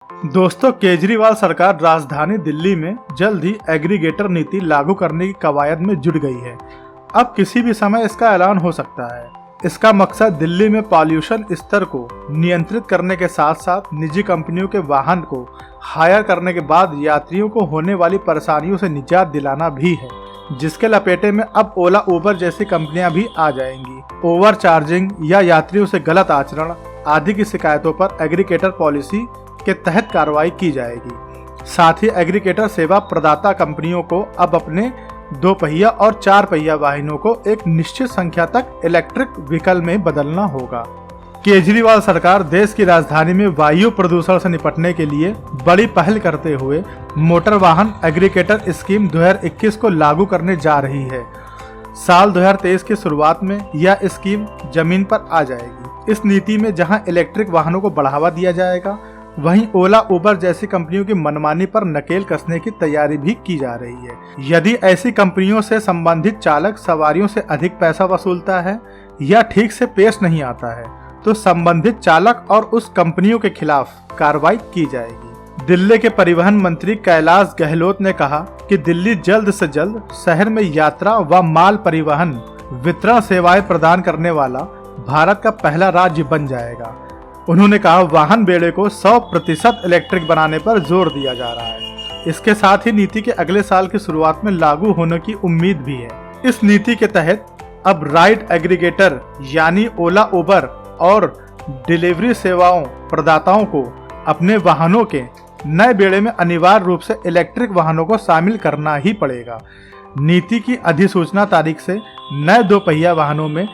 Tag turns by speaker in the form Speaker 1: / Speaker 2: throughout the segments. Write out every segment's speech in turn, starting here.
Speaker 1: दोस्तों, केजरीवाल सरकार राजधानी दिल्ली में जल्द ही एग्रीगेटर नीति लागू करने की कवायद में जुट गई है। अब किसी भी समय इसका ऐलान हो सकता है। इसका मकसद दिल्ली में पॉल्यूशन स्तर को नियंत्रित करने के साथ साथ निजी कंपनियों के वाहन को हायर करने के बाद यात्रियों को होने वाली परेशानियों से निजात दिलाना भी है, जिसके लपेटे में अब ओला उबर जैसी कंपनियां भी आ जाएंगी। ओवर चार्जिंग या यात्रियों से गलत आचरण आदि की शिकायतों पर एग्रीगेटर पॉलिसी के तहत कार्रवाई की जाएगी। साथ ही एग्रीगेटर सेवा प्रदाता कंपनियों को अब अपने 2 पहिया और 4 पहिया वाहनों को एक निश्चित संख्या तक इलेक्ट्रिक व्हीकल में बदलना होगा। केजरीवाल सरकार देश की राजधानी में वायु प्रदूषण से निपटने के लिए बड़ी पहल करते हुए मोटर वाहन एग्रीगेटर स्कीम 2021 को लागू करने जा रही है। साल 2023 की शुरुआत में यह स्कीम जमीन पर आ जाएगी। इस नीति में जहां इलेक्ट्रिक वाहनों को बढ़ावा दिया जाएगा, वहीं ओला उबर जैसी कंपनियों की मनमानी पर नकेल कसने की तैयारी भी की जा रही है। यदि ऐसी कंपनियों से संबंधित चालक सवारियों से अधिक पैसा वसूलता है या ठीक से पेश नहीं आता है, तो संबंधित चालक और उस कंपनियों के खिलाफ कार्रवाई की जाएगी। दिल्ली के परिवहन मंत्री कैलाश गहलोत ने कहा कि दिल्ली जल्द से जल्द शहर में यात्रा व माल परिवहन वितरण सेवाएं प्रदान करने वाला भारत का पहला राज्य बन जाएगा। उन्होंने कहा, वाहन बेड़े को 100% इलेक्ट्रिक बनाने पर जोर दिया जा रहा है। इसके साथ ही नीति के अगले साल की शुरुआत में लागू होने की उम्मीद भी है। इस नीति के तहत अब राइड एग्रीगेटर यानी ओला उबर और डिलीवरी सेवाओं प्रदाताओं को अपने वाहनों के नए बेड़े में अनिवार्य रूप से इलेक्ट्रिक वाहनों को शामिल करना ही पड़ेगा। नीति की अधिसूचना तारीख से नए 2 पहिया वाहनों में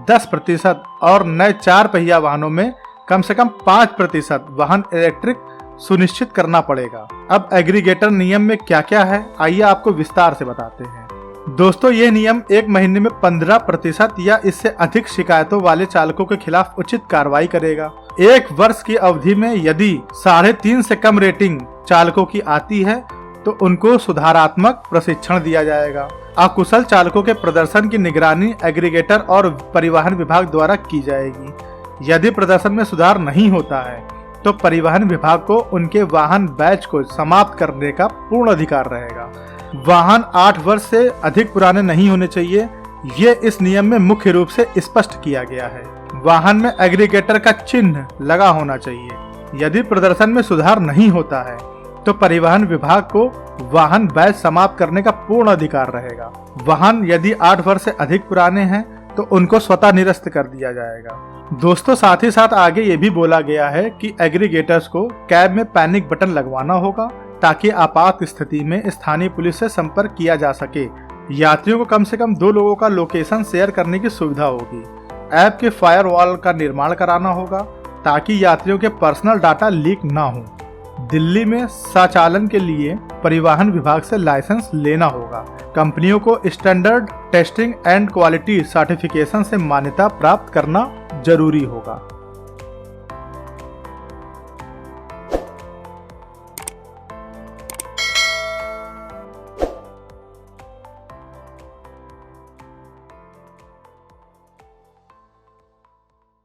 Speaker 1: 10% और नए 4 पहिया वाहनों में कम से कम 5% वाहन इलेक्ट्रिक सुनिश्चित करना पड़ेगा। अब एग्रीगेटर नियम में क्या क्या है, आइए आपको विस्तार से बताते हैं। दोस्तों, ये नियम 1 महीने में 15% या इससे अधिक शिकायतों वाले चालकों के खिलाफ उचित कार्रवाई करेगा। 1 वर्ष की अवधि में यदि 3.5 से कम रेटिंग चालकों की आती है तो उनको सुधारात्मक प्रशिक्षण दिया जाएगा। अकुशल चालकों के प्रदर्शन की निगरानी एग्रीगेटर और परिवहन विभाग द्वारा की जाएगी। यदि प्रदर्शन में सुधार नहीं होता है तो परिवहन विभाग को उनके वाहन बैच को समाप्त करने का पूर्ण अधिकार रहेगा। वाहन 8 वर्ष से अधिक पुराने नहीं होने चाहिए, ये इस नियम में मुख्य रूप से स्पष्ट किया गया है। वाहन में एग्रीगेटर का चिन्ह लगा होना चाहिए। यदि प्रदर्शन में सुधार नहीं होता है तो परिवहन विभाग को वाहन बैच समाप्त करने का पूर्ण अधिकार रहेगा। वाहन यदि 8 वर्ष से अधिक पुराने हैं तो उनको स्वतः निरस्त कर दिया जाएगा। दोस्तों, साथ ही साथ आगे ये भी बोला गया है कि एग्रीगेटर्स को कैब में पैनिक बटन लगवाना होगा ताकि आपात स्थिति में स्थानीय पुलिस से संपर्क किया जा सके। यात्रियों को कम से कम 2 लोगों का लोकेशन शेयर करने की सुविधा होगी। ऐप के फायरवॉल का निर्माण कराना होगा ताकि यात्रियों के पर्सनल डाटा लीक ना हो। दिल्ली में संचालन के लिए परिवहन विभाग से लाइसेंस लेना होगा। कंपनियों को standard testing and quality certification से मान्यता प्राप्त करना जरूरी होगा।